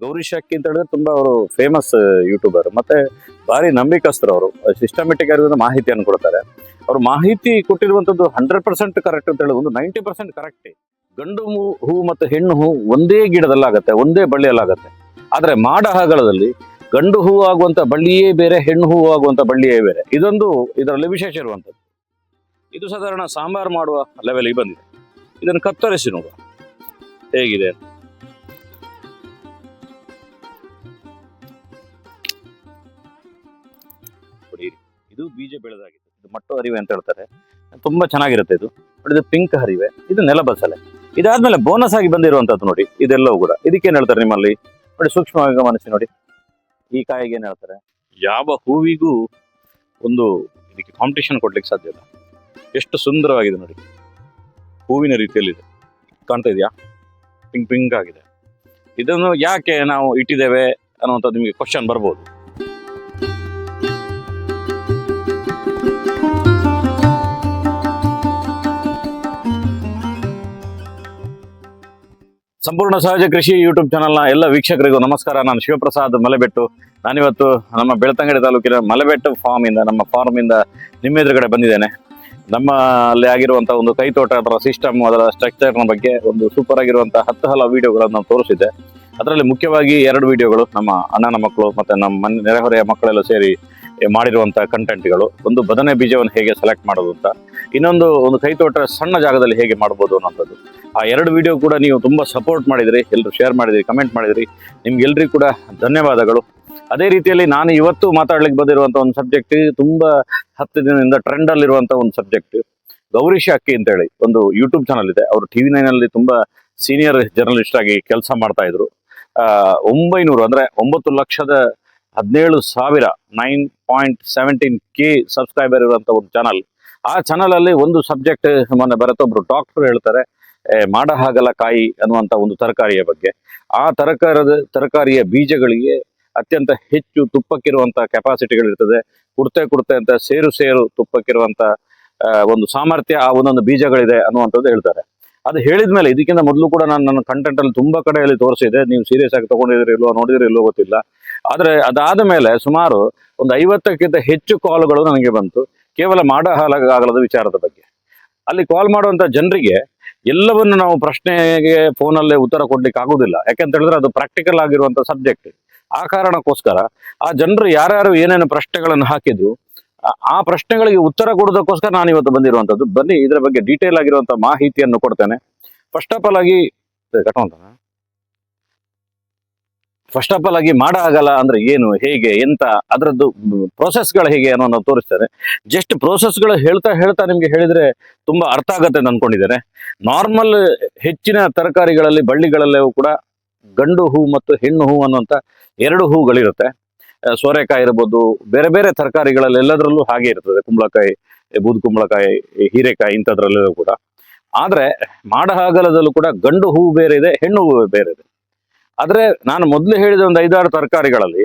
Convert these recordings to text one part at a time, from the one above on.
ಗೌರೀಶ್ ಅಕ್ಕಿ ಅಂತ ಹೇಳಿದ್ರೆ ತುಂಬಾ ಅವರು ಫೇಮಸ್ ಯೂಟ್ಯೂಬರ್, ಮತ್ತೆ ಭಾರಿ ನಂಬಿಕಸ್ಥರು. ಅವರು ಸಿಸ್ಟಮೆಟಿಕ್ ಆಗಿರೋ ಮಾಹಿತಿಯನ್ನು ಕೊಡ್ತಾರೆ. ಅವರು ಮಾಹಿತಿ ಕೊಟ್ಟಿರುವಂತದ್ದು 100% ಕರೆಕ್ಟ್ ಅಂತ ಹೇಳೋದು, ಒಂದು 90% ಕರೆಕ್ಟ್. ಗಂಡು ಹೂ ಮತ್ತು ಹೆಣ್ಣು ಹೂ ಒಂದೇ ಗಿಡದಲ್ಲಾಗತ್ತೆ, ಒಂದೇ ಬಳ್ಳಿಯಲ್ಲಾಗತ್ತೆ. ಆದ್ರೆ ಮಾಡ ಹಗಲದಲ್ಲಿ ಗಂಡು ಹೂ ಆಗುವಂತ ಬಳ್ಳಿಯೇ ಬೇರೆ, ಹೆಣ್ಣು ಹೂ ಆಗುವಂತ ಬಳ್ಳಿಯೇ ಬೇರೆ. ಇದರಲ್ಲಿ ವಿಶೇಷ ಇರುವಂತದ್ದು. ಇದು ಸಾಧಾರಣ ಸಾಂಬಾರು ಮಾಡುವ ಲೆವೆಲ್ಗೆ ಬಂದಿದೆ. ಇದನ್ನು ಕತ್ತರಿಸಿ ನೋಡುವ ಹೇಗಿದೆ. ಇದು ಬೀಜ ಬೆಳೆದಾಗಿದೆ. ಇದು ಮಟ್ಟು ಹರಿವೆ ಅಂತ ಹೇಳ್ತಾರೆ, ತುಂಬಾ ಚೆನ್ನಾಗಿರುತ್ತೆ. ಇದು ಪಿಂಕ್ ಹರಿವೆ, ಇದು ನೆಲಬಸಳೆ. ಇದಾದ್ಮೇಲೆ ಬೋನಸ್ ಆಗಿ ಬಂದಿರುವಂತದ್ದು ನೋಡಿ, ಇದೆಲ್ಲವೂ ಕೂಡ. ಇದಕ್ಕೇನ್ ಹೇಳ್ತಾರೆ ನಿಮ್ಮಲ್ಲಿ ನೋಡಿ, ಸೂಕ್ಷ್ಮವಾಗಿ ಗಮನಿಸಿ ನೋಡಿ. ಈ ಕಾಯಿಗೆ ಏನ್ ಹೇಳ್ತಾರೆ? ಯಾವ ಹೂವಿಗೂ ಇದಕ್ಕೆ ಕಾಂಪಿಟೇಷನ್ ಕೊಡ್ಲಿಕ್ಕೆ ಸಾಧ್ಯ ಇಲ್ಲ. ಎಷ್ಟು ಸುಂದರವಾಗಿದೆ ನೋಡಿ, ಹೂವಿನ ರೀತಿಯಲ್ಲಿದೆ. ಕಾಣ್ತಾ ಇದೆಯಾ? ಪಿಂಕ್ ಪಿಂಕ್ ಆಗಿದೆ. ಇದನ್ನು ಯಾಕೆ ನಾವು ಇಟ್ಟಿದ್ದೇವೆ ಅನ್ನುವಂಥದ್ದು ನಿಮಗೆ ಕ್ವಶನ್ ಬರ್ಬೋದು. ಸಂಪೂರ್ಣ ಸಹಜ ಕೃಷಿ ಯೂಟ್ಯೂಬ್ ಚಾನಲ್ನ ಎಲ್ಲ ವೀಕ್ಷಕರಿಗೂ ನಮಸ್ಕಾರ. ನಾನು ಶಿವಪ್ರಸಾದ್ ಮಲೆಬೆಟ್ಟು. ನಾನಿವತ್ತು ನಮ್ಮ ಬೆಳ್ತಂಗಡಿ ತಾಲೂಕಿನ ಮಲೆಬೆಟ್ಟು ನಮ್ಮ ಫಾರ್ಮ್ ಇಂದ ನಿಮ್ಮ ಎದುರುಗಡೆ ಬಂದಿದ್ದೇನೆ. ನಮ್ಮಲ್ಲಿ ಆಗಿರುವಂತಹ ಒಂದು ಕೈತೋಟ, ಅದರ ಸಿಸ್ಟಮ್, ಅದರ ಸ್ಟ್ರಕ್ಚರ್ನ ಬಗ್ಗೆ ಒಂದು ಸೂಪರ್ ಆಗಿರುವಂತಹ 10 ಹಲವು ವಿಡಿಯೋಗಳನ್ನು ನಾನು ತೋರಿಸಿದ್ದೆ. ಅದರಲ್ಲಿ ಮುಖ್ಯವಾಗಿ 2 ವಿಡಿಯೋಗಳು ನಮ್ಮ ಅಣ್ಣನ ಮಕ್ಕಳು ಮತ್ತೆ ನಮ್ಮ ನೆರೆಹೊರೆಯ ಮಕ್ಕಳೆಲ್ಲ ಸೇರಿ ಮಾಡಿರುವಂತಹ ಕಂಟೆಂಟ್ಗಳು. ಒಂದು ಬದನೆ ಬೀಜವನ್ನು ಹೇಗೆ ಸೆಲೆಕ್ಟ್ ಮಾಡೋದು ಅಂತ, ಇನ್ನೊಂದು ಕೈತೋಟ ಸಣ್ಣ ಜಾಗದಲ್ಲಿ ಹೇಗೆ ಮಾಡ್ಬೋದು ಅನ್ನೋಂಥದ್ದು. ಆ 2 ವಿಡಿಯೋ ಕೂಡ ನೀವು ತುಂಬಾ ಸಪೋರ್ಟ್ ಮಾಡಿದ್ರಿ, ಎಲ್ಲರೂ ಶೇರ್ ಮಾಡಿದ್ರಿ, ಕಮೆಂಟ್ ಮಾಡಿದ್ರಿ. ನಿಮ್ಗೆಲ್ರಿಗೂ ಕೂಡ ಧನ್ಯವಾದಗಳು. ಅದೇ ರೀತಿಯಲ್ಲಿ ನಾನು ಇವತ್ತು ಮಾತಾಡ್ಲಿಕ್ಕೆ ಬಂದಿರುವಂತ ಒಂದು ಸಬ್ಜೆಕ್ಟ್ ತುಂಬಾ 10 ದಿನದಿಂದ ಟ್ರೆಂಡ್ ಅಲ್ಲಿರುವಂತ ಒಂದು ಸಬ್ಜೆಕ್ಟ್. ಗೌರೀಶ್ ಅಕ್ಕಿ ಅಂತ ಹೇಳಿ ಒಂದು ಯೂಟ್ಯೂಬ್ ಚಾನಲ್ ಇದೆ. ಅವರು TV9 ಅಲ್ಲಿ ತುಂಬಾ ಸೀನಿಯರ್ ಜರ್ನಲಿಸ್ಟ್ ಆಗಿ ಕೆಲಸ ಮಾಡ್ತಾ ಇದ್ರು. 900 ಅಂದ್ರೆ 9,17,000 9.17K ಸಬ್ಸ್ಕ್ರೈಬರ್ ಇರುವಂತ ಒಂದು ಚಾನಲ್. ಆ ಚಾನಲ್ ಅಲ್ಲಿ ಒಂದು ಸಬ್ಜೆಕ್ಟ್ ಮೊನ್ನೆ ಬರುತ್ತೆ. ಒಬ್ರು ಡಾಕ್ಟರ್ ಹೇಳ್ತಾರೆ ಮಾಡ ಹಾಗಲಕಾಯಿ ಅನ್ನುವಂತ ಒಂದು ತರಕಾರಿಯ ಬಗ್ಗೆ. ಆ ತರಕಾರಿಯ ಬೀಜಗಳಿಗೆ ಅತ್ಯಂತ ಹೆಚ್ಚು ತುಪ್ಪಕ್ಕಿರುವಂತ ಕೆಪಾಸಿಟಿಗಳಿರ್ತದೆ. ಕುಡ್ತೆ ಅಂತ ಸೇರು ತುಪ್ಪಕ್ಕಿರುವಂತ ಒಂದು ಸಾಮರ್ಥ್ಯ ಆ ಒಂದೊಂದು ಬೀಜಗಳಿದೆ ಅನ್ನುವಂಥದ್ದು ಹೇಳ್ತಾರೆ. ಅದು ಹೇಳಿದ್ಮೇಲೆ ಇದಕ್ಕಿಂತ ಮೊದಲು ಕೂಡ ನಾನು ನನ್ನ ಕಂಟೆಂಟ್ ಅಲ್ಲಿ ತುಂಬಾ ಕಡೆಯಲ್ಲಿ ತೋರಿಸಿದೆ. ನೀವು ಸೀರಿಯಸ್ ಆಗಿ ತಗೊಂಡಿದ್ರಿ ಇಲ್ವೋ, ನೋಡಿದ್ರಿ ಇಲ್ವೋ ಗೊತ್ತಿಲ್ಲ. ಆದ್ರೆ ಅದಾದ ಮೇಲೆ ಸುಮಾರು ಒಂದು 50ಕ್ಕಿಂತ ಹೆಚ್ಚು ಕಾಲ್ಗಳು ನನಗೆ ಬಂತು, ಕೇವಲ ಮಾಡ ಹಾಗಲದ ವಿಚಾರದ ಬಗ್ಗೆ. ಅಲ್ಲಿ ಕಾಲ್ ಮಾಡುವಂತ ಜನರಿಗೆ ಎಲ್ಲವನ್ನು ನಾವು ಪ್ರಶ್ನೆಗೆ ಫೋನಲ್ಲೇ ಉತ್ತರ ಕೊಡ್ಲಿಕ್ಕೆ ಆಗುದಿಲ್ಲ. ಯಾಕೆಂತ ಹೇಳಿದ್ರೆ ಅದು ಪ್ರಾಕ್ಟಿಕಲ್ ಆಗಿರುವಂತ ಸಬ್ಜೆಕ್ಟ್. ಆ ಕಾರಣಕ್ಕೋಸ್ಕರ ಆ ಜನರು ಯಾರ್ಯಾರು ಏನೇನು ಪ್ರಶ್ನೆಗಳನ್ನು ಹಾಕಿದ್ರು ಆ ಪ್ರಶ್ನೆಗಳಿಗೆ ಉತ್ತರ ಕೊಡೋದಕ್ಕೋಸ್ಕರ ನಾನು ಇವತ್ತು ಬಂದಿರುವಂತದ್ದು. ಬನ್ನಿ ಇದರ ಬಗ್ಗೆ ಡೀಟೇಲ್ ಆಗಿರುವಂತ ಮಾಹಿತಿಯನ್ನು ಕೊಡ್ತೇನೆ. ಫಸ್ಟ್ ಆಫ್ ಆಲ್ ಆಗಿ ಮಾಡ ಆಗಲ್ಲ ಅಂದ್ರೆ ಏನು, ಹೇಗೆ, ಎಂತ, ಅದರದ್ದು ಪ್ರೋಸೆಸ್ಗಳು ಹೇಗೆ ಅನ್ನೋದು ತೋರಿಸ್ತೇನೆ. ಜಸ್ಟ್ ಪ್ರೋಸೆಸ್ಗಳು ಹೇಳ್ತಾ ನಿಮ್ಗೆ ಹೇಳಿದ್ರೆ ತುಂಬಾ ಅರ್ಥ ಆಗತ್ತೆ ಅಂತ ಅನ್ಕೊಂಡಿದ್ದೇನೆ. ನಾರ್ಮಲ್ ಹೆಚ್ಚಿನ ತರಕಾರಿಗಳಲ್ಲಿ ಬಳ್ಳಿಗಳಲ್ಲೆವು ಕೂಡ ಗಂಡು ಹೂ ಮತ್ತು ಹೆಣ್ಣು ಹೂ ಅನ್ನುವಂತ 2 ಹೂಗಳಿರುತ್ತೆ. ಸೋರೆಕಾಯಿ ಇರ್ಬೋದು, ಬೇರೆ ಬೇರೆ ತರಕಾರಿಗಳಲ್ಲಿ ಎಲ್ಲದರಲ್ಲೂ ಹಾಗೆ ಇರ್ತದೆ. ಕುಂಬಳಕಾಯಿ, ಬೂದು ಕುಂಬಳಕಾಯಿ, ಹೀರೆಕಾಯಿ ಇಂಥದ್ರಲ್ಲೆಲ್ಲೂ ಕೂಡ. ಆದ್ರೆ ಮಾಡ ಹಾಗಲದಲ್ಲೂ ಕೂಡ ಗಂಡು ಹೂ ಬೇರೆ ಇದೆ, ಹೆಣ್ಣು ಹೂ ಬೇರೆ ಇದೆ. ಆದ್ರೆ ನಾನು ಮೊದಲು ಹೇಳಿದ ಒಂದು 5-6 ತರಕಾರಿಗಳಲ್ಲಿ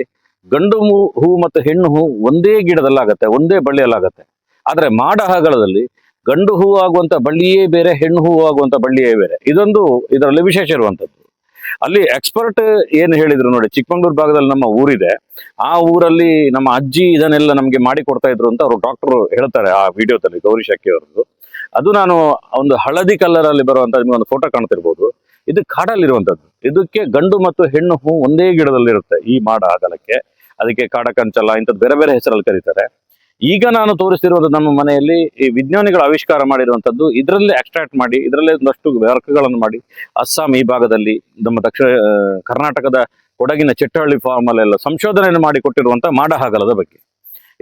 ಗಂಡು ಹೂ ಮತ್ತು ಹೆಣ್ಣು ಹೂ ಒಂದೇ ಗಿಡದಲ್ಲಾಗತ್ತೆ, ಒಂದೇ ಬಳ್ಳಿಯಲ್ಲಾಗತ್ತೆ. ಆದ್ರೆ ಮಾಡ ಹಾಗಲದಲ್ಲಿ ಗಂಡು ಹೂ ಆಗುವಂತ ಬಳ್ಳಿಯೇ ಬೇರೆ, ಹೆಣ್ಣು ಹೂ ಆಗುವಂತ ಬಳ್ಳಿಯೇ ಬೇರೆ. ಇದರಲ್ಲಿ ವಿಶೇಷ ಇರುವಂತದ್ದು. ಅಲ್ಲಿ ಎಕ್ಸ್ಪರ್ಟ್ ಏನ್ ಹೇಳಿದ್ರು ನೋಡಿ, ಚಿಕ್ಕಮಂಗ್ಳೂರು ಭಾಗದಲ್ಲಿ ನಮ್ಮ ಊರಿದೆ. ಆ ಊರಲ್ಲಿ ನಮ್ಮ ಅಜ್ಜಿ ಇದನ್ನೆಲ್ಲ ನಮ್ಗೆ ಮಾಡಿ ಕೊಡ್ತಾ ಇದ್ರು ಅಂತ ಅವರು ಡಾಕ್ಟರ್ ಹೇಳ್ತಾರೆ ಆ ವಿಡಿಯೋದಲ್ಲಿ, ಗೌರೀಶ್ ಅಕ್ಕಿ ಅವರದ್ದು. ಅದು ನಾನು ಒಂದು ಹಳದಿ ಕಲರ್ ಅಲ್ಲಿ ಬರುವಂತ ನಿಮ್ಗೆ ಒಂದು ಫೋಟೋ ಕಾಣ್ತಿರ್ಬೋದು. ಇದು ಕಾಡಲ್ಲಿರುವಂತದ್ದು. ಇದಕ್ಕೆ ಗಂಡು ಮತ್ತು ಹೆಣ್ಣು ಹೂ ಒಂದೇ ಗಿಡದಲ್ಲಿರುತ್ತೆ ಈ ಮಾಡ ಹಾಗಲಕ್ಕೆ. ಅದಕ್ಕೆ ಕಾಡಕಂಚಲ ಇಂಥದ್ದು ಬೇರೆ ಬೇರೆ ಹೆಸರಲ್ಲಿ ಕರೀತಾರೆ. ಈಗ ನಾನು ತೋರಿಸ್ತಿರುವುದು ನಮ್ಮ ಮನೆಯಲ್ಲಿ ಈ ವಿಜ್ಞಾನಿಗಳು ಆವಿಷ್ಕಾರ ಮಾಡಿರುವಂತದ್ದು. ಇದರಲ್ಲೇ ಎಕ್ಸ್ಟ್ರಾಕ್ಟ್ ಮಾಡಿ, ಇದರಲ್ಲೇ ಒಂದಷ್ಟು ವರ್ಕ್ಗಳನ್ನು ಮಾಡಿ ಅಸ್ಸಾಂ ಈ ಭಾಗದಲ್ಲಿ, ನಮ್ಮ ದಕ್ಷಿಣ ಕರ್ನಾಟಕದ ಕೊಡಗಿನ ಚಿಟ್ಟಹಳ್ಳಿ ಫಾರ್ಮ್ ಅಲ್ಲೆಲ್ಲ ಸಂಶೋಧನೆಯನ್ನು ಮಾಡಿ ಕೊಟ್ಟಿರುವಂತ ಮಾಡ ಹಾಗಲದ ಬಗ್ಗೆ.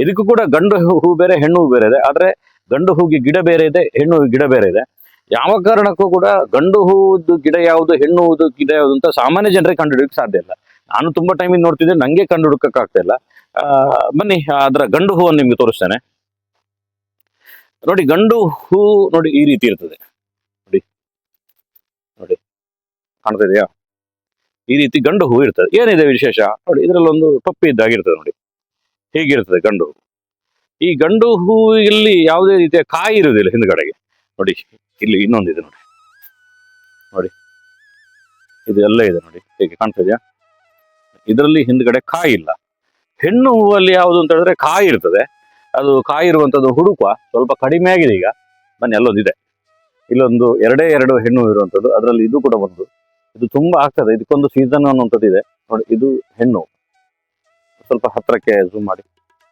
ಇದಕ್ಕೂ ಕೂಡ ಗಂಡು ಹೂ ಬೇರೆ, ಹೆಣ್ಣು ಹೂ ಬೇರೆ ಇದೆ. ಆದ್ರೆ ಗಂಡು ಹೂಗೆ ಗಿಡ ಬೇರೆ ಇದೆ, ಹೆಣ್ಣು ಗಿಡ ಬೇರೆ ಇದೆ. ಯಾವ ಕಾರಣಕ್ಕೂ ಕೂಡ ಗಂಡು ಹೂದು ಗಿಡ ಯಾವುದು, ಹೆಣ್ಣು ಹೂದು ಗಿಡ ಯಾವುದು ಅಂತ ಸಾಮಾನ್ಯ ಜನರಿಗೆ ಕಂಡುಹಿಡಿಯಕ್ಕೆ ಸಾಧ್ಯ ಇಲ್ಲ. ನಾನು ತುಂಬಾ ಟೈಮಿಂದ ನೋಡ್ತಿದ್ದೆ, ನಂಗೆ ಕಂಡು ಹುಡುಕಕ್ಕೆ ಆಗ್ತಾ ಇಲ್ಲ. ಬನ್ನಿ ಅದರ ಗಂಡು ಹೂವನ್ನು ನಿಮ್ಗೆ ತೋರಿಸ್ತೇನೆ. ನೋಡಿ, ಗಂಡು ಹೂ ನೋಡಿ ಈ ರೀತಿ ಇರ್ತದೆ. ನೋಡಿ ಕಾಣ್ತಾ ಇದೆಯಾ? ಈ ರೀತಿ ಗಂಡು ಹೂ ಇರ್ತದೆ. ಏನಿದೆ ವಿಶೇಷ ನೋಡಿ, ಇದರಲ್ಲಿ ಒಂದು ಟೊಪ್ಪಿ ಇದ್ದಾಗಿರ್ತದೆ. ನೋಡಿ ಹೇಗಿರ್ತದೆ ಗಂಡು ಹೂ. ಈ ಗಂಡು ಹೂ ಇಲ್ಲಿ ಯಾವುದೇ ರೀತಿಯ ಕಾಯಿ ಇರುವುದಿಲ್ಲ ಹಿಂದ್ಗಡೆಗೆ. ನೋಡಿ ಇಲ್ಲಿ ಇನ್ನೊಂದಿದೆ ನೋಡಿ, ಇದು ಎಲ್ಲ ಇದೆ ನೋಡಿ, ಹೇಗೆ ಕಾಣ್ತಾ ಇದೆಯಾ? ಇದರಲ್ಲಿ ಹಿಂದ್ಗಡೆ ಕಾಯಿ ಇಲ್ಲ. ಹೆಣ್ಣು ಹೂವಲ್ಲಿ ಯಾವುದು ಅಂತ ಹೇಳಿದ್ರೆ ಕಾಯಿ ಇರ್ತದೆ. ಅದು ಕಾಯಿ ಇರುವಂತದ್ದು ಹುಡುಕುವ ಸ್ವಲ್ಪ ಕಡಿಮೆ ಆಗಿದೆ ಈಗ. ಬನ್ನಿ, ಅಲ್ಲೊಂದಿದೆ, ಇಲ್ಲೊಂದು ಎರಡೇ ಎರಡು ಹೆಣ್ಣು ಇರುವಂತದ್ದು, ಅದರಲ್ಲಿ ಇದು ಕೂಡ ಒಂದು. ಇದು ತುಂಬಾ ಆಗ್ತದೆ, ಇದಕ್ಕೊಂದು ಸೀಸನ್ ಅನ್ನುವಂಥದ್ದು ಇದೆ ನೋಡಿ. ಇದು ಹೆಣ್ಣು, ಸ್ವಲ್ಪ ಹತ್ರಕ್ಕೆ ಝೂಮ್ ಮಾಡಿ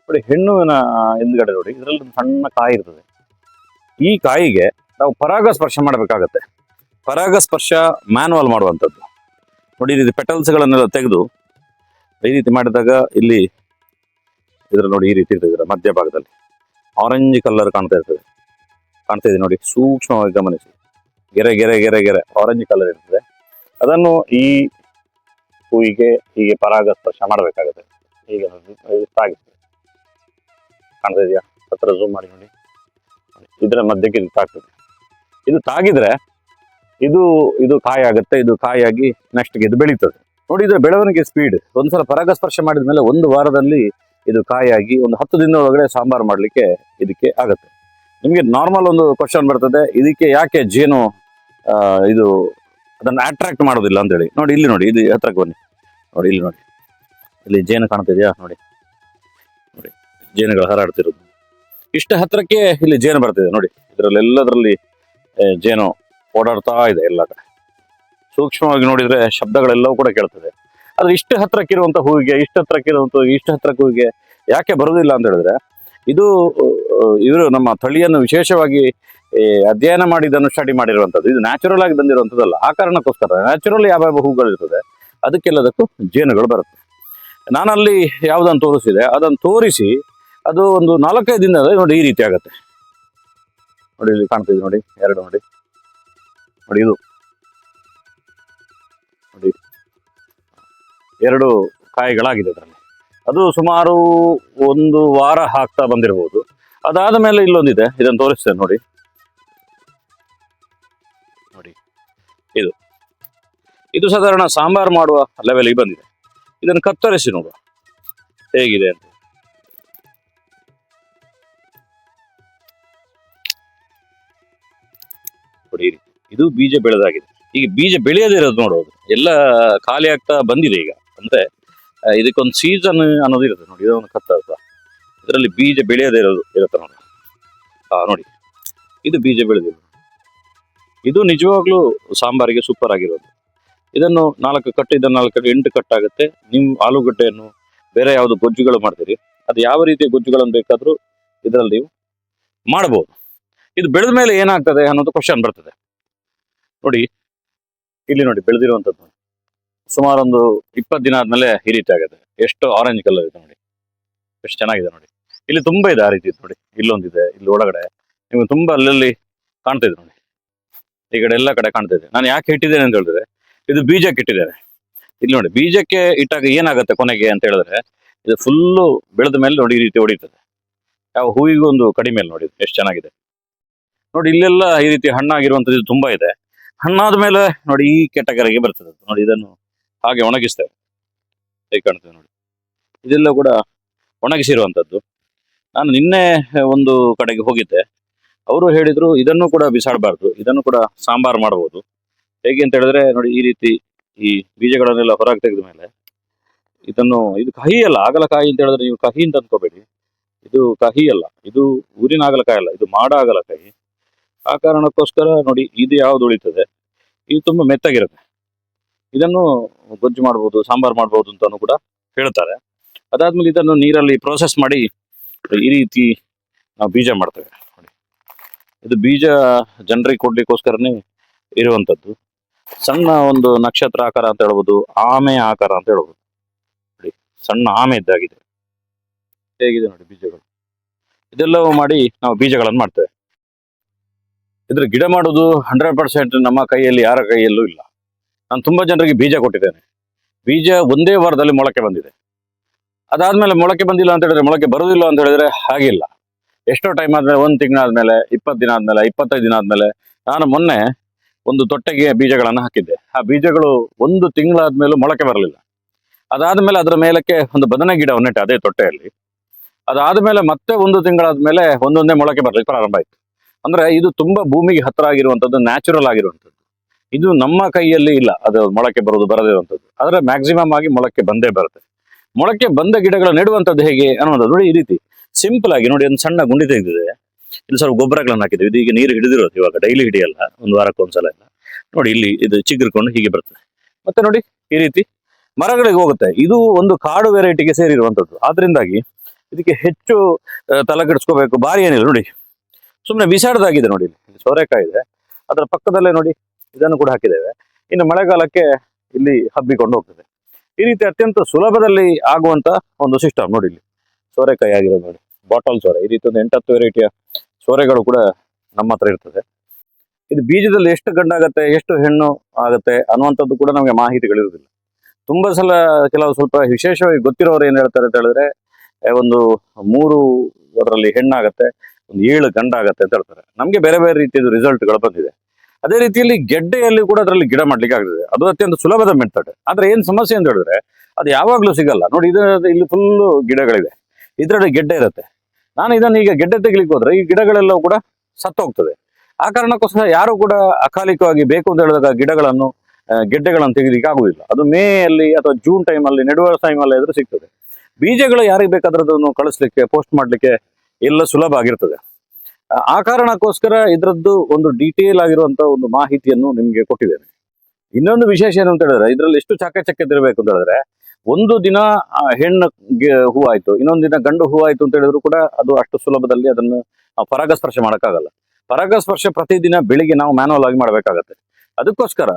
ನೋಡಿ. ಹೆಣ್ಣುವಿನ ಹಿಂದ್ಗಡೆ ನೋಡಿ, ಇದರಲ್ಲಿ ಒಂದು ಸಣ್ಣ ಕಾಯಿ ಇರ್ತದೆ. ಈ ಕಾಯಿಗೆ ನಾವು ಪರಾಗಸ್ಪರ್ಶ ಮಾಡಬೇಕಾಗತ್ತೆ. ಪರಾಗಸ್ಪರ್ಶ ಮ್ಯಾನುವಲ್ ಮಾಡುವಂಥದ್ದು ನೋಡಿ. ಈ ರೀತಿ ಪೆಟಲ್ಸ್ಗಳನ್ನೆಲ್ಲ ತೆಗೆದು ಈ ರೀತಿ ಮಾಡಿದಾಗ ಇಲ್ಲಿ ಇದ್ರಲ್ಲಿ ನೋಡಿ, ಈ ರೀತಿ ಇರ್ತದೆ. ಇದರ ಮಧ್ಯಭಾಗದಲ್ಲಿ ಆರೆಂಜ್ ಕಲರ್ ಕಾಣ್ತಾ ಇದೆ ನೋಡಿ, ಸೂಕ್ಷ್ಮವಾಗಿ ಗಮನಿಸಿ. ಗೆರೆ ಗೆರೆ ಗೆರೆ ಗೆರೆ ಆರೆಂಜ್ ಕಲರ್ ಇರ್ತದೆ. ಅದನ್ನು ಈ ಹೂವಿಗೆ ಹೀಗೆ ಪರಾಗಸ್ಪರ್ಶ ಮಾಡಬೇಕಾಗುತ್ತೆ. ಹೀಗೆ ತಾಗಿಸ್ತದೆ, ಕಾಣ್ತಾ ಇದೆಯಾ? ಹತ್ರ ಝೂಮ್ ಮಾಡಿ ನೋಡಿ. ಇದರ ಮಧ್ಯಕ್ಕೆ ಇದು ತಾಗ್ತದೆ. ಇದು ತಾಗಿದ್ರೆ ಇದು ಕಾಯಿ ಆಗುತ್ತೆ. ಇದು ಕಾಯಾಗಿ ನೆಕ್ಸ್ಟ್ಗೆ ಇದು ಬೆಳೀತದೆ ನೋಡಿ. ಇದರ ಬೆಳವಣಿಗೆ ಸ್ಪೀಡ್. ಒಂದ್ಸಲ ಪರಾಗಸ್ಪರ್ಶ ಮಾಡಿದ ಮೇಲೆ 1 ವಾರದಲ್ಲಿ ಇದು ಕಾಯಾಗಿ ಒಂದು 10 ದಿನದ ಒಳಗಡೆ ಸಾಂಬಾರು ಮಾಡಲಿಕ್ಕೆ ಇದಕ್ಕೆ ಆಗುತ್ತೆ. ನಿಮಗೆ ನಾರ್ಮಲ್ ಒಂದು ಕ್ವಶನ್ ಬರ್ತದೆ, ಇದಕ್ಕೆ ಯಾಕೆ ಜೇನು ಇದು ಅದನ್ನು ಅಟ್ರಾಕ್ಟ್ ಮಾಡೋದಿಲ್ಲ ಅಂತೇಳಿ. ನೋಡಿ ಇಲ್ಲಿ ನೋಡಿ, ಇದು ಹತ್ರಕ್ಕೆ ಬನ್ನಿ ನೋಡಿ. ಇಲ್ಲಿ ನೋಡಿ, ಇಲ್ಲಿ ಜೇನು ಕಾಣ್ತಿದೆಯಾ ನೋಡಿ. ನೋಡಿ ಜೇನುಗಳು ಹರಡ್ತಿರೋದು. ಇಷ್ಟ ಹತ್ರಕ್ಕೆ ಇಲ್ಲಿ ಜೇನು ಬರ್ತಿದೆ ನೋಡಿ. ಇದರಲ್ಲೆಲ್ಲದರಲ್ಲಿ ಜೇನು ಓಡಾಡ್ತಾ ಇದೆ ಎಲ್ಲ ಕಡೆ. ಸೂಕ್ಷ್ಮವಾಗಿ ನೋಡಿದ್ರೆ ಶಬ್ದಗಳೆಲ್ಲವೂ ಕೂಡ ಕೇಳ್ತದೆ. ಆದ್ರೆ ಇಷ್ಟು ಹತ್ರಕ್ಕಿರುವಂತ ಹೂವಿಗೆ, ಇಷ್ಟು ಹತ್ರಕ್ಕೆ ಹೂವಿಗೆ ಯಾಕೆ ಬರುವುದಿಲ್ಲ ಅಂತ ಹೇಳಿದ್ರೆ, ಇದು ಇವರು ನಮ್ಮ ತಳಿಯನ್ನು ವಿಶೇಷವಾಗಿ ಅಧ್ಯಯನ ಮಾಡಿ ಇದನ್ನು ಸ್ಟಡಿ ಮಾಡಿರುವಂಥದ್ದು. ಇದು ನ್ಯಾಚುರಲ್ ಆಗಿ ಬಂದಿರುವಂಥದ್ದಲ್ಲ. ಆ ಕಾರಣಕ್ಕೋಸ್ಕರ ನ್ಯಾಚುರಲ್ ಯಾವ ಹೂಗಳಿರ್ತದೆ ಅದಕ್ಕೆಲ್ಲದಕ್ಕೂ ಜೇನುಗಳು ಬರುತ್ತೆ. ನಾನಲ್ಲಿ ಯಾವುದನ್ನು ತೋರಿಸಿದೆ ಅದನ್ನು ತೋರಿಸಿ ಅದು ಒಂದು 4-5 ದಿನದಲ್ಲಿ ನೋಡಿ ಈ ರೀತಿ ಆಗುತ್ತೆ ನೋಡಿ. ಇಲ್ಲಿ ಕಾಣ್ತಿದೆ ನೋಡಿ, ಎರಡು ನೋಡಿ ಇದು ನೋಡಿ, 2 ಕಾಯಿಗಳಾಗಿದೆ ಅದರಲ್ಲಿ. ಅದು ಸುಮಾರು 1 ವಾರ ಹಾಕ್ತಾ ಬಂದಿರಬಹುದು. ಅದಾದ ಮೇಲೆ ಇಲ್ಲೊಂದಿದೆ, ಇದನ್ನು ತೋರಿಸ್ತೇನೆ ನೋಡಿ. ನೋಡಿ ಇದು ಸಾಧಾರಣ ಸಾಂಬಾರು ಮಾಡುವ ಲೆವೆಲ್ಗೆ ಬಂದಿದೆ. ಇದನ್ನು ಕತ್ತರಿಸಿ ನೋಡುವ ಹೇಗಿದೆ ಅಂತ. ನೋಡಿ, ಇದು ಬೀಜ ಬೆಳೆದಾಗಿದೆ. ಈಗ ಬೀಜ ಬೆಳೆಯದೇ ಇರೋದು ನೋಡೋದು ಎಲ್ಲ ಖಾಲಿ ಆಗ್ತಾ ಬಂದಿದೆ ಈಗ. ಅಂದ್ರೆ ಇದಕ್ಕೊಂದು ಸೀಸನ್ ಅನ್ನೋದು ಇರುತ್ತೆ ನೋಡಿ. ಇದೊಂದು ಕತ್ತರಿಸ, ಇದರಲ್ಲಿ ಬೀಜ ಬೆಳೆಯದೇ ಇರೋದು ಇರುತ್ತೆ ನೋಡಿ. ನೋಡಿ, ಇದು ಬೀಜ ಬೆಳೆದಿರೋದು. ಇದು ನಿಜವಾಗ್ಲೂ ಸಾಂಬಾರಿಗೆ ಸೂಪರ್ ಆಗಿರೋದು. ಇದನ್ನು 4 ಕಟ್ಟು, ಇದನ್ನು 4 ಕಟ್ಟು 8 ಕಟ್ಟಾಗುತ್ತೆ. ನೀವು ಆಲೂಗಡ್ಡೆಯನ್ನು ಬೇರೆ ಯಾವುದು ಗೊಜ್ಜುಗಳು ಮಾಡ್ತೀರಿ, ಅದು ಯಾವ ರೀತಿಯ ಗೊಜ್ಜುಗಳನ್ನು ಬೇಕಾದರೂ ಇದರಲ್ಲಿ ನೀವು ಮಾಡಬಹುದು. ಇದು ಬೆಳೆದ ಮೇಲೆ ಏನಾಗ್ತದೆ ಅನ್ನೋದು ಕ್ವಶನ್ ಬರ್ತದೆ ನೋಡಿ. ಇಲ್ಲಿ ನೋಡಿ ಬೆಳೆದಿರುವಂಥದ್ದು ಸುಮಾರು ಒಂದು 20 ದಿನ ಆದ್ಮೇಲೆ ಈ ರೀತಿ ಆಗುತ್ತೆ. ಎಷ್ಟು ಆರೆಂಜ್ ಕಲರ್ ಇದೆ ನೋಡಿ, ಎಷ್ಟು ಚೆನ್ನಾಗಿದೆ ನೋಡಿ. ಇಲ್ಲಿ ತುಂಬಾ ಇದೆ ಆ ರೀತಿ ನೋಡಿ. ಇಲ್ಲೊಂದಿದೆ, ಇಲ್ಲಿ ಒಳಗಡೆ ನಿಮ್ಗೆ ತುಂಬಾ ಅಲ್ಲಲ್ಲಿ ಕಾಣ್ತಾ ಇದೆ ನೋಡಿ. ಈ ಕಡೆ ಎಲ್ಲ ಕಡೆ ಕಾಣ್ತಾ ಇದೆ. ನಾನು ಯಾಕೆ ಇಟ್ಟಿದ್ದೇನೆ ಅಂತ ಹೇಳಿದ್ರೆ, ಇದು ಬೀಜಕ್ಕೆ ಇಟ್ಟಿದ್ದೇನೆ. ಇಲ್ಲಿ ನೋಡಿ, ಬೀಜಕ್ಕೆ ಇಟ್ಟಾಗ ಏನಾಗುತ್ತೆ ಕೊನೆಗೆ ಅಂತ ಹೇಳಿದ್ರೆ, ಇದು ಫುಲ್ಲು ಬೆಳೆದ ಮೇಲೆ ನೋಡಿ ಈ ರೀತಿ ಹೊಡಿತದೆ. ಯಾವ ಹೂವಿಗೂ ಒಂದು ಕಡಿಮೆ ಇಲ್ಲ ನೋಡಿ, ಎಷ್ಟು ಚೆನ್ನಾಗಿದೆ ನೋಡಿ. ಇಲ್ಲೆಲ್ಲ ಈ ರೀತಿ ಹಣ್ಣಾಗಿರುವಂಥದ್ದು ತುಂಬಾ ಇದೆ. ಹಣ್ಣಾದ ಮೇಲೆ ನೋಡಿ ಈ ಕೆಟಗರಿಗೆ ಬರ್ತದೆ ನೋಡಿ. ಇದನ್ನು ಹಾಗೆ ಒಣಗಿಸ್ತೇವೆ, ಹೇಗೆ ಕಾಣ್ತದೆ ನೋಡಿ. ಇದೆಲ್ಲ ಕೂಡ ಒಣಗಿಸಿರುವಂಥದ್ದು. ನಾನು ನಿನ್ನೆ ಒಂದು ಕಡೆಗೆ ಹೋಗಿದ್ದೆ, ಅವರು ಹೇಳಿದ್ರು ಇದನ್ನು ಕೂಡ ಬಿಸಾಡಬಾರ್ದು, ಇದನ್ನು ಕೂಡ ಸಾಂಬಾರು ಮಾಡಬಹುದು. ಹೇಗೆ ಅಂತ ಹೇಳಿದ್ರೆ ನೋಡಿ, ಈ ರೀತಿ ಈ ಬೀಜಗಳನ್ನೆಲ್ಲ ಹೊರಗೆ ತೆಗೆದ ಮೇಲೆ ಇದು ಕಹಿ ಅಲ್ಲ, ಆಗಲಕಾಯಿ ಅಂತ ಹೇಳಿದ್ರೆ ನೀವು ಕಹಿ ಅಂತ ಅಂದ್ಕೋಬೇಡಿ. ಇದು ಕಹಿ ಅಲ್ಲ, ಇದು ಊರಿನ ಆಗಲಕಾಯಿ ಅಲ್ಲ, ಇದು ಮಾಡ ಆಗಲಕಾಯಿ. ಆ ಕಾರಣಕ್ಕೋಸ್ಕರ ನೋಡಿ, ಇದು ಯಾವ್ದು ಉಳಿತದೆ, ಇದು ತುಂಬಾ ಮೆತ್ತಗಿರುತ್ತೆ. ಇದನ್ನು ಗೊಜ್ಜು ಮಾಡ್ಬೋದು, ಸಾಂಬಾರು ಮಾಡ್ಬೋದು ಅಂತಾನು ಕೂಡ ಹೇಳ್ತಾರೆ. ಅದಾದ್ಮೇಲೆ ಇದನ್ನು ನೀರಲ್ಲಿ ಪ್ರೋಸೆಸ್ ಮಾಡಿ ಈ ರೀತಿ ನಾವು ಬೀಜ ಮಾಡ್ತೇವೆ ನೋಡಿ. ಇದು ಬೀಜ ಜನರಿಗೆ ಕೊಡ್ಲಿಕ್ಕೋಸ್ಕರನೇ ಇರುವಂತದ್ದು. ಸಣ್ಣ ಒಂದು ನಕ್ಷತ್ರ ಆಕಾರ ಅಂತ ಹೇಳ್ಬೋದು, ಆಮೆ ಆಕಾರ ಅಂತ ಹೇಳ್ಬೋದು ನೋಡಿ. ಸಣ್ಣ ಆಮೆ ಇದ್ದಾಗಿದೆ, ಹೇಗಿದೆ ನೋಡಿ ಬೀಜಗಳು. ಇದೆಲ್ಲವೂ ಮಾಡಿ ನಾವು ಬೀಜಗಳನ್ನು ಮಾಡ್ತೇವೆ. ಇದ್ರ ಗಿಡ ಮಾಡೋದು 100% ನಮ್ಮ ಕೈಯಲ್ಲಿ, ಯಾರ ಕೈಯಲ್ಲೂ ಇಲ್ಲ. ನಾನು ತುಂಬಾ ಜನರಿಗೆ ಬೀಜ ಕೊಟ್ಟಿದ್ದೇನೆ. ಬೀಜ ಒಂದೇ ವಾರದಲ್ಲಿ ಮೊಳಕೆ ಬಂದಿದೆ. ಅದಾದ್ಮೇಲೆ ಮೊಳಕೆ ಬಂದಿಲ್ಲ ಅಂತ ಹೇಳಿದ್ರೆ, ಮೊಳಕೆ ಬರುವುದಿಲ್ಲ ಅಂತ ಹೇಳಿದ್ರೆ ಹಾಗಿಲ್ಲ. ಎಷ್ಟೋ ಟೈಮ್ ಆದ್ಮೇಲೆ, 1 ತಿಂಗಳಾದ್ಮೇಲೆ, 20 ದಿನ ಆದ್ಮೇಲೆ, 25 ದಿನ ಆದ್ಮೇಲೆ, ನಾನು ಮೊನ್ನೆ ಒಂದು ತೊಟ್ಟೆಗೆ ಬೀಜಗಳನ್ನು ಹಾಕಿದ್ದೆ. ಆ ಬೀಜಗಳು 1 ತಿಂಗಳಾದ್ಮೇಲೂ ಮೊಳಕೆ ಬರಲಿಲ್ಲ. ಅದಾದ್ಮೇಲೆ ಅದರ ಮೇಲಕ್ಕೆ ಒಂದು ಬದನೆ ಗಿಡವನ್ನು ನೆಟ್ಟೆ ಅದೇ ತೊಟ್ಟೆಯಲ್ಲಿ. ಅದಾದ್ಮೇಲೆ ಮತ್ತೆ 1 ತಿಂಗಳಾದ್ಮೇಲೆ ಒಂದೊಂದೇ ಮೊಳಕೆ ಬರ್ಲಿಕ್ಕೆ ಪ್ರಾರಂಭ ಆಯ್ತು. ಅಂದ್ರೆ ಇದು ತುಂಬಾ ಭೂಮಿಗೆ ಹತ್ರ ಆಗಿರುವಂತದ್ದು, ನ್ಯಾಚುರಲ್ ಆಗಿರುವಂಥದ್ದು. ಇದು ನಮ್ಮ ಕೈಯಲ್ಲಿ ಇಲ್ಲ, ಅದು ಮೊಳಕೆ ಬರೋದು ಬರದಿರುವಂಥದ್ದು. ಆದರೆ ಮ್ಯಾಕ್ಸಿಮಮ್ ಆಗಿ ಮೊಳಕೆ ಬಂದೇ ಬರುತ್ತೆ. ಮೊಳಕೆ ಬಂದ ಗಿಡಗಳ ನೆಡುವಂಥದ್ದು ಹೇಗೆ ಅನ್ನೋದು ನೋಡಿ. ಈ ರೀತಿ ಸಿಂಪಲ್ ಆಗಿ ನೋಡಿ, ಒಂದು ಸಣ್ಣ ಗುಂಡಿ ತೆಗೆದಿದೆ, ಇಲ್ಲಿ ಸ್ವಲ್ಪ ಗೊಬ್ಬರಗಳನ್ನು ಹಾಕಿದ್ವಿ. ಇದು ಈಗ ನೀರು ಹಿಡಿದಿರೋದು, ಇವಾಗ ಡೈಲಿ ಹಿಡಿಯಲ್ಲ, ಒಂದು ವಾರಕ್ಕೊಂದ್ಸಲ ಎಲ್ಲ. ನೋಡಿ ಇಲ್ಲಿ ಇದು ಚಿಗುರ್ಕೊಂಡು ಹೀಗೆ ಬರ್ತದೆ. ಮತ್ತೆ ನೋಡಿ ಈ ರೀತಿ ಮರಗಳಿಗೆ ಹೋಗುತ್ತೆ. ಇದು ಒಂದು ಕಾಡು ವೆರೈಟಿಗೆ ಸೇರಿರುವಂಥದ್ದು. ಆದ್ರಿಂದಾಗಿ ಇದಕ್ಕೆ ಹೆಚ್ಚು ತಲೆಕೆಡಿಸ್ಕೋಬೇಕು ಬಾರಿ ಏನಿಲ್ಲ. ನೋಡಿ ಸುಮ್ಮನೆ ಬಿಸಾಡ್ದಾಗಿದೆ. ನೋಡಿ ಇಲ್ಲಿ ಸೋರೆಕಾಯಿ ಇದೆ, ಅದರ ಪಕ್ಕದಲ್ಲೇ ನೋಡಿ ಇದನ್ನು ಕೂಡ ಹಾಕಿದ್ದೇವೆ. ಇನ್ನು ಮಳೆಗಾಲಕ್ಕೆ ಇಲ್ಲಿ ಹಬ್ಬಿಕೊಂಡು ಹೋಗ್ತದೆ. ಈ ರೀತಿ ಅತ್ಯಂತ ಸುಲಭದಲ್ಲಿ ಆಗುವಂತ ಒಂದು ಸಿಸ್ಟಮ್. ನೋಡಿ ಇಲ್ಲಿ ಸೋರೆಕಾಯಿ ಆಗಿರೋದು ನೋಡಿ, ಬಾಟಲ್ ಸೋರೆ. ಈ ರೀತಿ ಒಂದು 8-10 ವೆರೈಟಿಯ ಸೋರೆಗಳು ಕೂಡ ನಮ್ಮ ಹತ್ರ ಇರ್ತದೆ. ಇದು ಬೀಜದಲ್ಲಿ ಎಷ್ಟು ಗಂಡಾಗತ್ತೆ, ಎಷ್ಟು ಹೆಣ್ಣು ಆಗುತ್ತೆ ಅನ್ನುವಂಥದ್ದು ಕೂಡ ನಮಗೆ ಮಾಹಿತಿಗಳಿರುವುದಿಲ್ಲ. ತುಂಬಾ ಸಲ ಕೆಲವು ಸ್ವಲ್ಪ ವಿಶೇಷವಾಗಿ ಗೊತ್ತಿರೋರು ಏನ್ ಹೇಳ್ತಾರೆ ಅಂತ ಹೇಳಿದ್ರೆ, ಒಂದು 3 ಅದರಲ್ಲಿ ಹೆಣ್ಣಾಗತ್ತೆ, ಒಂದು 7 ಗಂಡಾಗತ್ತೆ ಅಂತ ಹೇಳ್ತಾರೆ. ನಮ್ಗೆ ಬೇರೆ ಬೇರೆ ರೀತಿಯ ರಿಸಲ್ಟ್ಗಳು ಬಂದಿದೆ. ಅದೇ ರೀತಿಯಲ್ಲಿ ಗೆಡ್ಡೆಯಲ್ಲಿ ಕೂಡ ಅದರಲ್ಲಿ ಗಿಡ ಮಾಡ್ಲಿಕ್ಕೆ ಆಗ್ತದೆ. ಅದು ಅತ್ಯಂತ ಸುಲಭದ ಮೆಥಡ್. ಆದ್ರೆ ಏನ್ ಸಮಸ್ಯೆ ಅಂತ ಹೇಳಿದ್ರೆ, ಅದು ಯಾವಾಗ್ಲೂ ಸಿಗಲ್ಲ. ನೋಡಿ ಇಲ್ಲಿ ಫುಲ್ಲು ಗಿಡಗಳಿದೆ, ಇದರಲ್ಲಿ ಗೆಡ್ಡೆ ಇರುತ್ತೆ. ನಾನು ಇದನ್ನು ಈಗ ಗೆಡ್ಡೆ ತೆಗಿಲಿಕ್ಕೆ ಹೋದ್ರೆ ಈ ಗಿಡಗಳೆಲ್ಲವೂ ಕೂಡ ಸತ್ತೋಗ್ತದೆ. ಆ ಕಾರಣಕ್ಕೋಸ್ಕರ ಯಾರು ಕೂಡ ಅಕಾಲಿಕವಾಗಿ ಬೇಕು ಅಂತ ಹೇಳಿದಾಗ ಗಿಡಗಳನ್ನು ಗೆಡ್ಡೆಗಳನ್ನು ತೆಗಿಲಿಕ್ಕೆ ಆಗುದಿಲ್ಲ. ಅದು ಮೇ ಅಲ್ಲಿ ಅಥವಾ ಜೂನ್ ಟೈಮಲ್ಲಿ, ನೆಡುವ ಟೈಮಲ್ಲಿ ಆದ್ರೂ ಸಿಗ್ತದೆ. ಬೀಜಗಳು ಯಾರಿಗೆ ಬೇಕಾದ್ರೂ ಅದನ್ನು ಕಳಿಸ್ಲಿಕ್ಕೆ, ಪೋಸ್ಟ್ ಮಾಡ್ಲಿಕ್ಕೆ ಎಲ್ಲ ಸುಲಭ ಆಗಿರ್ತದೆ. ಆ ಕಾರಣಕ್ಕೋಸ್ಕರ ಇದರದ್ದು ಒಂದು ಡೀಟೇಲ್ ಆಗಿರುವಂತ ಒಂದು ಮಾಹಿತಿಯನ್ನು ನಿಮ್ಗೆ ಕೊಟ್ಟಿದ್ದೇನೆ. ಇನ್ನೊಂದು ವಿಶೇಷ ಏನು ಅಂತ ಹೇಳಿದ್ರೆ, ಇದರಲ್ಲಿ ಎಷ್ಟು ಚಾಕಚಕ್ಯತೆ ಇರಬೇಕು ಅಂತ ಹೇಳಿದ್ರೆ, ಒಂದು ದಿನ ಹೆಣ್ಣು ಹೂ ಆಯ್ತು, ಇನ್ನೊಂದು ದಿನ ಗಂಡು ಹೂ ಆಯ್ತು ಅಂತ ಹೇಳಿದ್ರು ಕೂಡ ಅದು ಅಷ್ಟು ಸುಲಭದಲ್ಲಿ ಅದನ್ನು ಪರಾಗಸ್ಪರ್ಶ ಮಾಡಕ್ಕಾಗಲ್ಲ. ಪರಾಗಸ್ಪರ್ಶ ಪ್ರತಿದಿನ ಬೆಳಿಗ್ಗೆ ನಾವು ಮ್ಯಾನುವಲ್ ಆಗಿ ಮಾಡಬೇಕಾಗತ್ತೆ. ಅದಕ್ಕೋಸ್ಕರ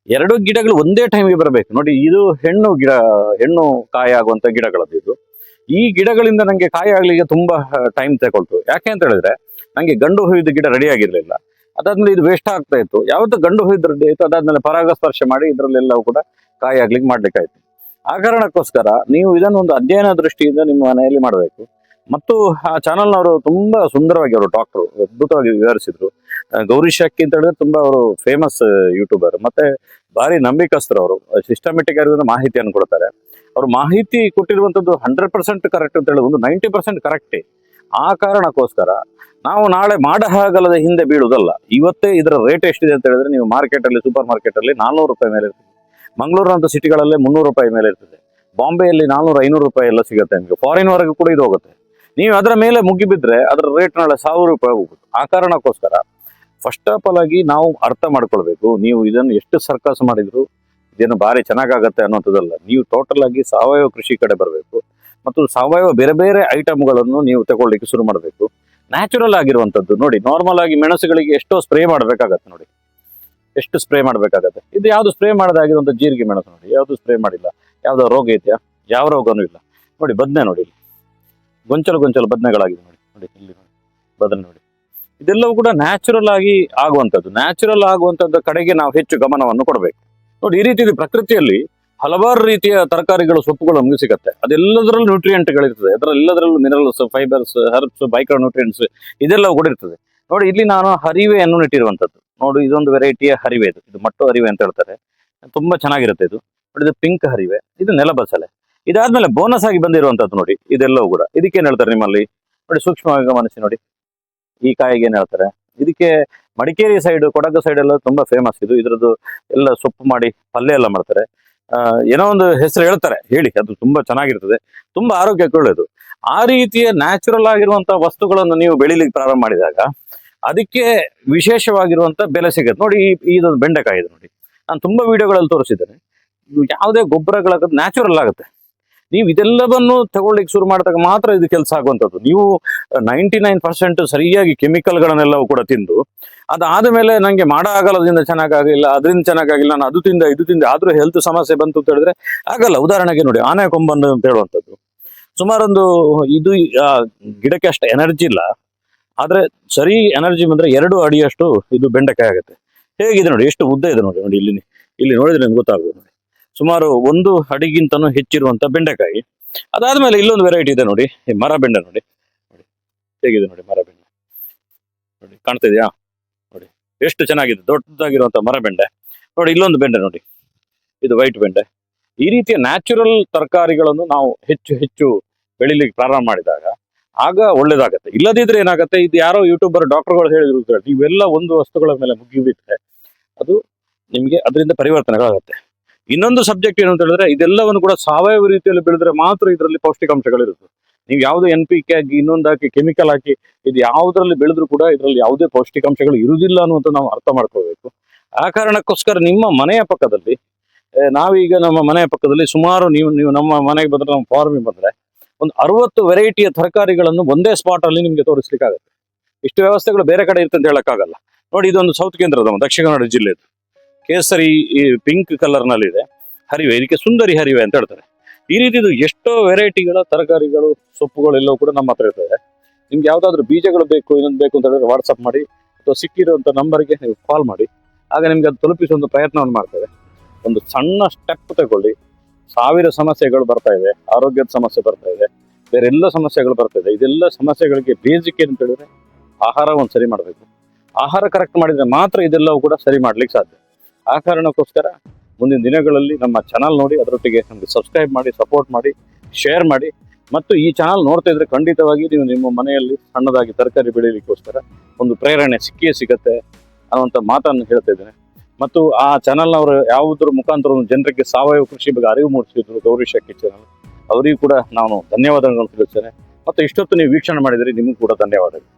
2 ಗಿಡಗಳು ಒಂದೇ ಟೈಮಿಗೆ ಬರಬೇಕು. ನೋಡಿ ಇದು ಹೆಣ್ಣು ಕಾಯಿ ಆಗುವಂತ ಗಿಡಗಳದ್ದು ಇದು. ಈ ಗಿಡಗಳಿಂದ ನಂಗೆ ಕಾಯಿ ಆಗ್ಲಿಕ್ಕೆ ತುಂಬಾ ಟೈಮ್ ತಗೊಳ್ತು. ಯಾಕೆ ಅಂತ ಹೇಳಿದ್ರೆ, ನಂಗೆ ಗಂಡು ಹೂವಿದ ಗಿಡ ರೆಡಿ ಆಗಿರ್ಲಿಲ್ಲ. ಅದಾದ್ಮೇಲೆ ಇದು ವೇಸ್ಟ್ ಆಗ್ತಾ ಇತ್ತು. ಯಾವತ್ತು ಗಂಡು ಹೂವಿದ ರೆಡಿ ಆಯ್ತು, ಅದಾದ್ಮೇಲೆ ಪರಾಗಸ್ಪರ್ಶ ಮಾಡಿ ಇದರಲ್ಲೆಲ್ಲವೂ ಕೂಡ ಕಾಯಿ ಆಗ್ಲಿಕ್ಕೆ ಮಾಡ್ಲಿಕ್ಕಾಯ್ತು. ಆ ಕಾರಣಕ್ಕೋಸ್ಕರ ನೀವು ಇದನ್ನು ಒಂದು ಅಧ್ಯಯನ ದೃಷ್ಟಿಯಿಂದ ನಿಮ್ಮ ಮನೆಯಲ್ಲಿ ಮಾಡಬೇಕು. ಮತ್ತು ಆ ಚಾನಲ್ನವರು ತುಂಬಾ ಸುಂದರವಾಗಿ, ಅವರು ಡಾಕ್ಟರ್ ಅದ್ಭುತವಾಗಿ ವಿವರಿಸಿದ್ರು. ಗೌರಿ ಶಕ್ಕಿ ಅಂತ ಹೇಳಿದ್ರೆ ತುಂಬಾ ಅವರು ಫೇಮಸ್ ಯೂಟ್ಯೂಬರ್, ಮತ್ತೆ ಭಾರಿ ನಂಬಿಕಸ್ಥರು. ಅವರು ಸಿಸ್ಟಮೆಟಿಕ್ ಆಗಿರುವ ಮಾಹಿತಿಯನ್ನು ಕೊಡ್ತಾರೆ. ಅವರು ಮಾಹಿತಿ ಕೊಟ್ಟಿರುವಂತದ್ದು 100% ಕರೆಕ್ಟ್ ಅಂತ ಹೇಳಿದ್ರೆ ಒಂದು 90% ಕರೆಕ್ಟೇ. ಆ ಕಾರಣಕ್ಕೋಸ್ಕರ ನಾವು ನಾಳೆ ಮಾಡ ಹಾಗಲ್ಲದ ಹಿಂದೆ ಬೀಳುವುದಲ್ಲ. ಇವತ್ತೇ ಇದರ ರೇಟ್ ಎಷ್ಟಿದೆ ಅಂತ ಹೇಳಿದ್ರೆ, ನೀವು ಮಾರ್ಕೆಟ್ ಅಲ್ಲಿ, ಸೂಪರ್ ಮಾರ್ಕೆಟ್ ಅಲ್ಲಿ 400 ರೂಪಾಯಿ ಮೇಲೆ ಇರ್ತದೆ. ಮಂಗಳೂರಿನಂತ ಸಿಟಿಗಳಲ್ಲೇ 300 ರೂಪಾಯಿ ಮೇಲೆ ಇರ್ತದೆ. ಬಾಂಬೆಯಲ್ಲಿ 400-500 ರೂಪಾಯಿ ಎಲ್ಲ ಸಿಗುತ್ತೆ ನಿಮಗೆ. ಫಾರಿನ್ ವರೆಗೂ ಕೂಡ ಇದು ಹೋಗುತ್ತೆ. ನೀವು ಅದರ ಮೇಲೆ ಮುಗಿಬಿದ್ರೆ ಅದರ ರೇಟ್ ನಾಳೆ 1000 ರೂಪಾಯಿ ಹೋಗುತ್ತೆ. ಆ ಕಾರಣಕ್ಕೋಸ್ಕರ ಫಸ್ಟ್ ಆಫ್ ಆಲ್ ಆಗಿ ನಾವು ಅರ್ಥ ಮಾಡ್ಕೊಳ್ಬೇಕು, ನೀವು ಇದನ್ನು ಎಷ್ಟು ಸರ್ಕಸ್ ಮಾಡಿದ್ರು ಇದೇನು ಭಾರಿ ಚೆನ್ನಾಗಾಗತ್ತೆ ಅನ್ನೋಂಥದ್ದಲ್ಲ. ನೀವು ಟೋಟಲ್ ಆಗಿ ಸಾವಯವ ಕೃಷಿ ಕಡೆ ಬರಬೇಕು. ಮತ್ತು ಸಾವಯವ ಬೇರೆ ಬೇರೆ ಐಟಮ್ಗಳನ್ನು ನೀವು ತಗೊಳ್ಳಿಕ್ಕೆ ಶುರು ಮಾಡಬೇಕು. ನ್ಯಾಚುರಲ್ ಆಗಿರುವಂಥದ್ದು. ನೋಡಿ ನಾರ್ಮಲ್ ಆಗಿ ಮೆಣಸುಗಳಿಗೆ ಎಷ್ಟೋ ಸ್ಪ್ರೇ ಮಾಡಬೇಕಾಗತ್ತೆ. ನೋಡಿ ಎಷ್ಟು ಸ್ಪ್ರೇ ಮಾಡಬೇಕಾಗತ್ತೆ. ಇದು ಯಾವುದು ಸ್ಪ್ರೇ ಮಾಡದಾಗಿರುವಂಥ ಜೀರಿಗೆ ಮೆಣಸು ನೋಡಿ, ಯಾವುದು ಸ್ಪ್ರೇ ಮಾಡಿಲ್ಲ. ಯಾವ್ದೋ ರೋಗ ಇದೆಯಾ? ಯಾವ ರೋಗನೂ ಇಲ್ಲ. ನೋಡಿ ಬದನೆ ನೋಡಿ, ಗೊಂಚಲು ಬದನೆಗಳಾಗಿದೆ ನೋಡಿ. ನೋಡಿ ಇಲ್ಲಿ ನೋಡಿ ಬದನೆ ನೋಡಿ. ಇದೆಲ್ಲವೂ ಕೂಡ ನ್ಯಾಚುರಲ್ ಆಗಿ ಆಗುವಂಥದ್ದು. ನ್ಯಾಚುರಲ್ ಆಗುವಂಥದ್ದು ಕಡೆಗೆ ನಾವು ಹೆಚ್ಚು ಗಮನವನ್ನು ಕೊಡಬೇಕು. ನೋಡಿ ಈ ರೀತಿ ಪ್ರಕೃತಿಯಲ್ಲಿ ಹಲವಾರು ರೀತಿಯ ತರಕಾರಿಗಳು, ಸೊಪ್ಪುಗಳು ನಮಗೆ ಸಿಗುತ್ತೆ. ಅದೆಲ್ಲದರಲ್ಲೂ ನ್ಯೂಟ್ರಿಯೆಂಟ್ಗಳಿರ್ತದೆ. ಅದರೆಲ್ಲದರಲ್ಲೂ minerals, fibres, herbs, micro nutrients ಇದೆಲ್ಲವೂ ಕೂಡ ಇರ್ತದೆ. ನೋಡಿ ಇಲ್ಲಿ ನಾನು ಹರಿವೆಯನ್ನು ನೆಟ್ಟಿರುವಂಥದ್ದು. ನೋಡಿ ಇದೊಂದು ವೆರೈಟಿಯ ಹರಿವೆ. ಇದು ಮಟ್ಟು ಹರಿವೆ ಅಂತ ಹೇಳ್ತಾರೆ. ತುಂಬಾ ಚೆನ್ನಾಗಿರುತ್ತೆ ಇದು. ನೋಡಿ ಇದು ಪಿಂಕ್ ಹರಿವೆ, ಇದು ನೆಲಬಸಳೆ. ಇದಾದ್ಮೇಲೆ ಬೋನಸ್ ಆಗಿ ಬಂದಿರುವಂತದ್ದು ನೋಡಿ ಇದೆಲ್ಲವೂ ಕೂಡ. ಇದಕ್ಕೇನ್ ಹೇಳ್ತಾರೆ ನಿಮ್ಮಲ್ಲಿ ನೋಡಿ, ಸೂಕ್ಷ್ಮವಾಗಿ ಗಮನಿಸಿ ನೋಡಿ. ಈ ಕಾಯಿಗೆ ಏನ್ ಹೇಳ್ತಾರೆ? ಇದಕ್ಕೆ ಮಡಿಕೇರಿ ಸೈಡ್, ಕೊಡಗು ಸೈಡ್ ಎಲ್ಲ ತುಂಬಾ ಫೇಮಸ್ ಇದು. ಇದ್ರದ್ದು ಎಲ್ಲ ಸೊಪ್ಪು ಮಾಡಿ ಪಲ್ಯ ಎಲ್ಲ ಮಾಡ್ತಾರೆ. ಏನೋ ಒಂದು ಹೆಸರು ಹೇಳ್ತಾರೆ, ಹೇಳಿ. ಅದು ತುಂಬಾ ಚೆನ್ನಾಗಿರ್ತದೆ, ತುಂಬಾ ಆರೋಗ್ಯಕ್ಕೆ ಒಳ್ಳೆಯದು. ಆ ರೀತಿಯ ನ್ಯಾಚುರಲ್ ಆಗಿರುವಂತಹ ವಸ್ತುಗಳನ್ನು ನೀವು ಬೆಳಿಲಿಕ್ಕೆ ಪ್ರಾರಂಭ ಮಾಡಿದಾಗ ಅದಕ್ಕೆ ವಿಶೇಷವಾಗಿರುವಂತ ಬೆಲೆ ಸಿಗುತ್ತೆ. ನೋಡಿ ಇದೊಂದು ಬೆಂಡೆಕಾಯಿ ಇದೆ ನೋಡಿ, ನಾನು ತುಂಬಾ ವಿಡಿಯೋಗಳಲ್ಲಿ ತೋರಿಸಿದ್ದೇನೆ. ಯಾವುದೇ ಗೊಬ್ಬರಗಳ ನ್ಯಾಚುರಲ್ ಆಗುತ್ತೆ. ನೀವು ಇದೆಲ್ಲವನ್ನು ತಗೊಳ್ಳಿಕ್ಕೆ ಶುರು ಮಾಡಿದಾಗ ಮಾತ್ರ ಇದು ಕೆಲಸ ಆಗುವಂಥದ್ದು. ನೀವು 99% ಸರಿಯಾಗಿ ಕೆಮಿಕಲ್ಗಳನ್ನೆಲ್ಲವೂ ಕೂಡ ತಿಂದು ಅದಾದ ಮೇಲೆ ನಂಗೆ ಆಗಲ್ಲದಿಂದ ಚೆನ್ನಾಗಾಗಿಲ್ಲ, ಅದರಿಂದ ಚೆನ್ನಾಗಾಗಿಲ್ಲ, ನಾನು ಅದು ತಿಂದ ಇದು ತಿಂದ ಆದ್ರೂ ಹೆಲ್ತ್ ಸಮಸ್ಯೆ ಬಂತು ಅಂತ ಹೇಳಿದ್ರೆ ಆಗಲ್ಲ. ಉದಾಹರಣೆಗೆ ನೋಡಿ ಆನೆ ಕೊಂಬನ್ನು ಅಂತ ಹೇಳುವಂಥದ್ದು, ಸುಮಾರೊಂದು ಇದು ಗಿಡಕ್ಕೆ ಅಷ್ಟು ಎನರ್ಜಿ ಇಲ್ಲ, ಆದ್ರೆ ಸರಿ ಎನರ್ಜಿ ಬಂದ್ರೆ 2 ಅಡಿಯಷ್ಟು ಇದು ಬೆಂಡೆಕಾಯಿ ಆಗುತ್ತೆ. ಹೇಗಿದೆ ನೋಡಿ, ಎಷ್ಟು ಉದ್ದ ಇದೆ ನೋಡಿ. ನೋಡಿ ಇಲ್ಲಿ ನೋಡಿದ್ರೆ ನಿಮ್ಗೆ ಗೊತ್ತಾಗ್ಬೋದು ನೋಡಿ. ಸುಮಾರು 1 ಅಡಿಗಿಂತನೂ ಹೆಚ್ಚಿರುವಂತ ಬೆಂಡೆಕಾಯಿ. ಅದಾದ್ಮೇಲೆ ಇಲ್ಲೊಂದು ವೆರೈಟಿ ಇದೆ ನೋಡಿ, ಮರ ಬೆಂಡೆ ನೋಡಿ. ನೋಡಿ ಹೇಗಿದೆ ನೋಡಿ ಮರ ಬೆಂಡೆ. ನೋಡಿ ಕಾಣ್ತಿದ್ಯಾ? ನೋಡಿ ಎಷ್ಟು ಚೆನ್ನಾಗಿದೆ, ದೊಡ್ಡದಾಗಿರುವಂತ ಮರ ಬೆಂಡೆ. ನೋಡಿ ಇಲ್ಲೊಂದು ಬೆಂಡೆ ನೋಡಿ, ಇದು ವೈಟ್ ಬೆಂಡೆ. ಈ ರೀತಿಯ ನ್ಯಾಚುರಲ್ ತರಕಾರಿಗಳನ್ನು ನಾವು ಹೆಚ್ಚು ಹೆಚ್ಚು ಬೆಳಿಲಿಕ್ಕೆ ಪ್ರಾರಂಭ ಮಾಡಿದಾಗ ಆಗ ಒಳ್ಳೇದಾಗತ್ತೆ. ಇಲ್ಲದಿದ್ರೆ ಏನಾಗತ್ತೆ, ಇದು ಯಾರೋ ಯೂಟ್ಯೂಬರ್ ಡಾಕ್ಟರ್ಗಳು ಹೇಳಿದ್ರು, ನೀವೆಲ್ಲ ಒಂದು ವಸ್ತುಗಳ ಮೇಲೆ ಮುಗಿಬಿಟ್ರೆ ಅದು ನಿಮಗೆ ಅದರಿಂದ ಪರಿವರ್ತನೆಗಳಾಗುತ್ತೆ. ಇನ್ನೊಂದು ಸಬ್ಜೆಕ್ಟ್ ಏನು ಅಂತ ಹೇಳಿದ್ರೆ, ಇದೆಲ್ಲವನ್ನು ಕೂಡ ಸಾವಯವ ರೀತಿಯಲ್ಲಿ ಬೆಳೆದ್ರೆ ಮಾತ್ರ ಇದರಲ್ಲಿ ಪೌಷ್ಟಿಕಾಂಶಗಳಿರುತ್ತೆ. ನೀವು ಯಾವುದೇ NPK ಹಾಕಿ ಇನ್ನೊಂದು ಹಾಕಿ ಕೆಮಿಕಲ್ ಹಾಕಿ ಇದು ಯಾವುದರಲ್ಲಿ ಬೆಳೆದ್ರು ಕೂಡ ಇದರಲ್ಲಿ ಯಾವುದೇ ಪೌಷ್ಟಿಕಾಂಶಗಳು ಇರುವುದಿಲ್ಲ ಅನ್ನುವಂಥ ನಾವು ಅರ್ಥ ಮಾಡ್ಕೋಬೇಕು. ಆ ಕಾರಣಕ್ಕೋಸ್ಕರ ನಿಮ್ಮ ಮನೆಯ ಪಕ್ಕದಲ್ಲಿ ನಾವೀಗ ನಮ್ಮ ಮನೆಯ ಪಕ್ಕದಲ್ಲಿ ಸುಮಾರು ನೀವು ನಮ್ಮ ಮನೆಗೆ ಬಂದ್ರೆ, ನಮ್ಮ ಫಾರ್ಮಿಗೆ ಬಂದ್ರೆ ಒಂದು 60 ವೆರೈಟಿಯ ತರಕಾರಿಗಳನ್ನು ಒಂದೇ ಸ್ಪಾಟ್ ಅಲ್ಲಿ ನಿಮಗೆ ತೋರಿಸ್ಲಿಕ್ಕಾಗುತ್ತೆ. ಇಷ್ಟು ವ್ಯವಸ್ಥೆಗಳು ಬೇರೆ ಕಡೆ ಇರುತ್ತೆ ಅಂತ ಹೇಳಕ್ಕಾಗಲ್ಲ. ನೋಡಿ, ಇದೊಂದು ಸೌತ್ ಕೇಂದ್ರದ ದಕ್ಷಿಣ ಕನ್ನಡ ಜಿಲ್ಲೆದು ಕೇಸರಿ ಈ ಪಿಂಕ್ ಕಲರ್ ನಲ್ಲಿ ಇದೆ ಹರಿವೆ. ಇದಕ್ಕೆ ಸುಂದರಿ ಹರಿವೆ ಅಂತ ಹೇಳ್ತಾರೆ. ಈ ರೀತಿದು ಎಷ್ಟೋ ವೆರೈಟಿಗಳ ತರಕಾರಿಗಳು, ಸೊಪ್ಪುಗಳು ಎಲ್ಲವೂ ಕೂಡ ನಮ್ಮ ಹತ್ರ ಇರ್ತದೆ. ನಿಮ್ಗೆ ಯಾವ್ದಾದ್ರು ಬೀಜಗಳು ಬೇಕು, ಇನ್ನೊಂದು ಬೇಕು ಅಂತ ಹೇಳಿದ್ರೆ ವಾಟ್ಸಪ್ ಮಾಡಿ ಅಥವಾ ಸಿಕ್ಕಿರುವಂತ ನಂಬರ್ಗೆ ನೀವು ಕಾಲ್ ಮಾಡಿ. ಆಗ ನಿಮ್ಗೆ ಅದು ತಲುಪಿಸುವಂತ ಪ್ರಯತ್ನವನ್ನು ಮಾಡ್ತೇವೆ. ಒಂದು ಸಣ್ಣ ಸ್ಟೆಪ್ ತಗೊಳ್ಳಿ. 1000 ಸಮಸ್ಯೆಗಳು ಬರ್ತಾ ಇದೆ, ಆರೋಗ್ಯದ ಸಮಸ್ಯೆ ಬರ್ತಾ ಇದೆ, ಬೇರೆ ಎಲ್ಲ ಸಮಸ್ಯೆಗಳು ಬರ್ತಾ ಇದೆ. ಇದೆಲ್ಲ ಸಮಸ್ಯೆಗಳಿಗೆ ಬೇಸಿಕ್ ಏನಂತ ಹೇಳಿದ್ರೆ ಆಹಾರವನ್ನು ಸರಿ ಮಾಡಬೇಕು. ಆಹಾರ ಕರೆಕ್ಟ್ ಮಾಡಿದ್ರೆ ಮಾತ್ರ ಇದೆಲ್ಲವೂ ಕೂಡ ಸರಿ ಮಾಡ್ಲಿಕ್ಕೆ ಸಾಧ್ಯ. ಆ ಕಾರಣಕ್ಕೋಸ್ಕರ ಮುಂದಿನ ದಿನಗಳಲ್ಲಿ ನಮ್ಮ ಚಾನಲ್ ನೋಡಿ, ಅದರೊಟ್ಟಿಗೆ ನಮಗೆ ಸಬ್ಸ್ಕ್ರೈಬ್ ಮಾಡಿ, ಸಪೋರ್ಟ್ ಮಾಡಿ, ಶೇರ್ ಮಾಡಿ. ಮತ್ತು ಈ ಚಾನಲ್ ನೋಡ್ತಾ ಇದ್ರೆ ಖಂಡಿತವಾಗಿ ನೀವು ನಿಮ್ಮ ಮನೆಯಲ್ಲಿ ಸಣ್ಣದಾಗಿ ತರಕಾರಿ ಬೆಳೀಲಿಕ್ಕೋಸ್ಕರ ಒಂದು ಪ್ರೇರಣೆ ಸಿಕ್ಕೇ ಸಿಗತ್ತೆ ಅನ್ನುವಂಥ ಮಾತನ್ನು ಹೇಳ್ತಾ ಇದ್ದೇನೆ. ಮತ್ತು ಆ ಚಾನಲ್ನವರು ಯಾವುದ್ರ ಮುಖಾಂತರ ಜನರಿಗೆ ಸಾವಯವ ಕೃಷಿ ಬಗ್ಗೆ ಅರಿವು ಮೂಡಿಸಿದ್ರು ಗೌರಿ ಶೆಟ್ಟಿ ಚಾನಲ್, ಅವರಿಗೂ ಕೂಡ ನಾನು ಧನ್ಯವಾದಗಳನ್ನು ತಿಳಿಸ್ತೇನೆ. ಮತ್ತು ಇಷ್ಟೊತ್ತು ನೀವು ವೀಕ್ಷಣೆ ಮಾಡಿದರೆ ನಿಮಗೂ ಕೂಡ ಧನ್ಯವಾದಗಳು.